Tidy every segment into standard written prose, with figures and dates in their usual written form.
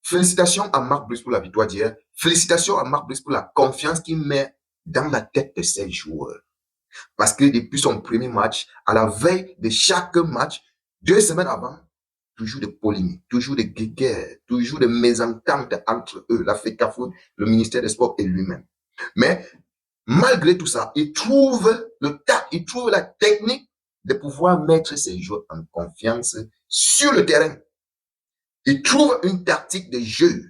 Félicitations à Marc Brice pour la victoire d'hier. Félicitations à Marc Brice pour la confiance qu'il met dans la tête de ses joueurs. Parce que depuis son premier match, à la veille de chaque match, 2 semaines avant, toujours des polémiques, toujours des guerres, toujours des mésententes entre eux, la FECAFOOT, le ministère des Sports et lui-même. Mais malgré tout ça, il trouve le tact, il trouve la technique de pouvoir mettre ses joueurs en confiance sur le terrain. Il trouve une tactique de jeu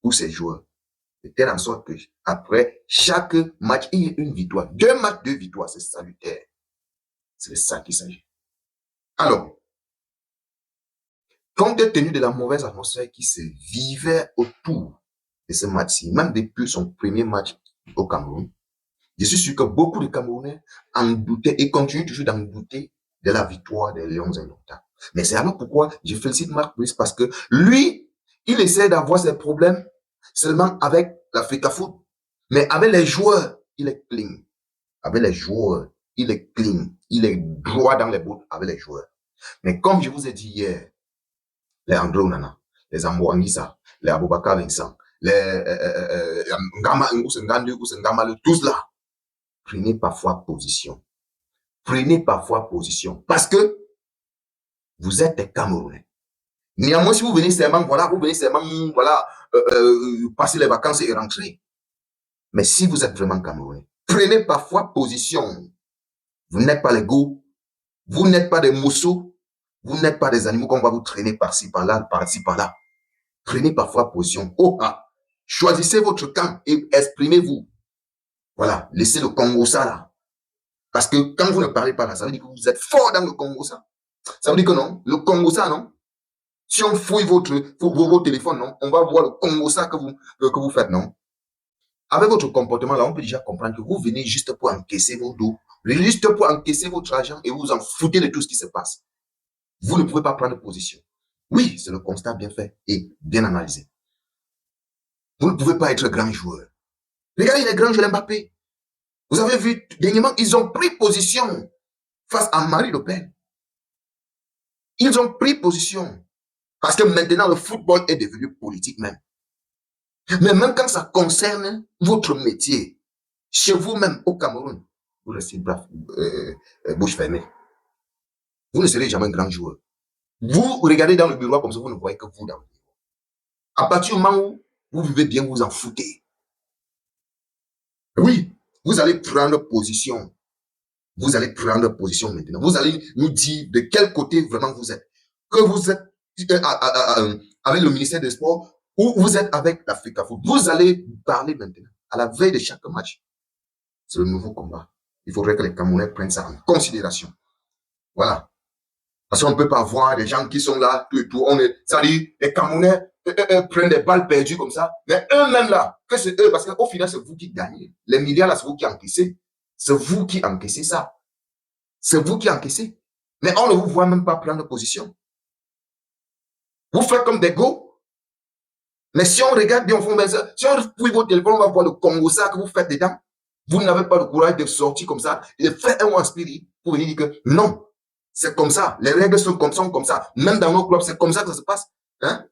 pour ses joueurs. De telle en sorte que après chaque match, il y a une victoire. 2 matchs, 2 victoires, c'est salutaire. C'est de ça qu'il s'agit. Alors, compte tenu de la mauvaise atmosphère qui se vivait autour de ce match-ci, même depuis son premier match au Cameroun, je suis sûr que beaucoup de Camerounais en doutaient et continuent toujours d'en douter de la victoire des Lions indomptables. Mais c'est alors pourquoi je félicite Marc Brice, parce que lui, il essaie d'avoir ses problèmes seulement avec la FECAFOOT. Mais avec les joueurs, il est clean. Avec les joueurs, il est clean. Il est droit dans les bottes avec les joueurs. Mais comme je vous ai dit hier, les André Onana, les Ambouangisa, les Aboubakar Vincent, les Ngama Ngandou, tous là, prenez parfois position. Prenez parfois position. Parce que vous êtes des Camerounais. Néanmoins, si vous venez seulement, voilà, passer les vacances et rentrer. Mais si vous êtes vraiment Camerounais, prenez parfois position. Vous n'êtes pas les go, vous n'êtes pas des mousseaux, vous n'êtes pas des animaux qu'on va vous traîner par-ci, par-là, par-ci, par-là. Prenez parfois position. Oh, ah. Choisissez votre camp et exprimez-vous. Voilà, laissez le Congo ça là. Parce que quand vous ne parlez pas là, ça veut dire que vous êtes fort dans le Congo ça. Ça veut dire que non, le Congo ça non. Si on fouille vos téléphones, non, on va voir le Congo ça que vous faites, non. Avec votre comportement là, on peut déjà comprendre que vous venez juste pour encaisser vos dos, juste pour encaisser votre argent et vous en foutez de tout ce qui se passe. Vous ne pouvez pas prendre position. Oui, c'est le constat bien fait et bien analysé. Vous ne pouvez pas être grand joueur. Regardez les grands joueurs Mbappé. Vous avez vu, dernièrement, ils ont pris position face à Marine Le Pen. Ils ont pris position. Parce que maintenant, le football est devenu politique même. Mais même quand ça concerne votre métier, chez vous-même au Cameroun, vous restez bouche fermée. Vous ne serez jamais un grand joueur. Vous regardez dans le bureau comme ça, vous ne voyez que vous dans le bureau. À partir du moment où vous vivez bien, vous en foutez. Oui, vous allez prendre position. Vous allez prendre position maintenant. Vous allez nous dire de quel côté vraiment vous êtes. Que vous êtes avec le ministère des Sports ou vous êtes avec l'Africafoot. Vous allez parler maintenant. À la veille de chaque match. C'est le nouveau combat. Il faudrait que les Camerounais prennent ça en considération. Voilà. Parce qu'on ne peut pas voir des gens qui sont là, tout et tout. Ça dit, les Camerounais prennent des balles perdues comme ça. Mais eux-mêmes là, que c'est eux, parce qu'au final, c'est vous qui gagnez. Les milliards là, c'est vous qui encaissez. C'est vous qui encaissez ça. C'est vous qui encaissez. Mais on ne vous voit même pas prendre position. Vous faites comme des go. Mais si on regarde bien, si on fouille votre téléphone, on va voir le Congo ça que vous faites dedans. Vous n'avez pas le courage de sortir comme ça, de faire un spirit pour venir dire que non, c'est comme ça. Les règles sont comme ça. Même dans nos clubs, c'est comme ça que ça se passe. Hein?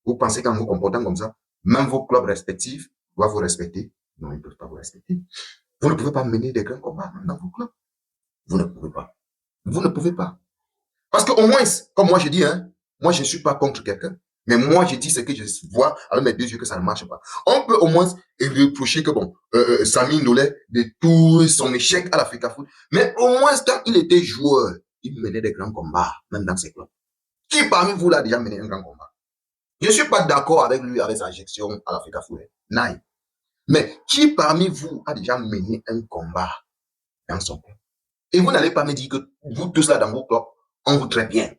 Vous pensez qu'en vous comportant comme ça, même vos clubs respectifs doivent vous respecter? Non, ils ne peuvent pas vous respecter. Vous ne pouvez pas mener des grands combats dans vos clubs. Vous ne pouvez pas. Vous ne pouvez pas. Parce qu'au moins, comme moi je dis, hein, moi je ne suis pas contre quelqu'un. Mais moi je dis ce que je vois avec mes 2 yeux que ça ne marche pas. On peut au moins reprocher que bon, Sami Nolé, de tout son échec à l'Africafoot, mais au moins quand il était joueur, il menait des grands combats, même dans ses clubs. Qui parmi vous l'a déjà mené un grand combat? Je ne suis pas d'accord avec lui, avec sa gestion à l'Africafoot. Non. Mais qui parmi vous a déjà mené un combat dans son club? Et vous n'allez pas me dire que vous tous là dans vos clubs, on vous traite bien.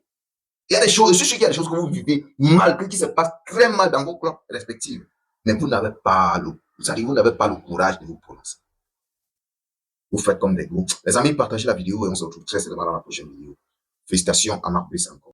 Il y a des choses, je suis sûr qu'il y a des choses que vous vivez mal, qui se passent très mal dans vos clubs respectifs. Mais vous n'avez pas le courage de vous prononcer. Vous faites comme des gros. Les amis, partagez la vidéo et on se retrouve très certainement dans la prochaine vidéo. Félicitations à Marc Brice encore.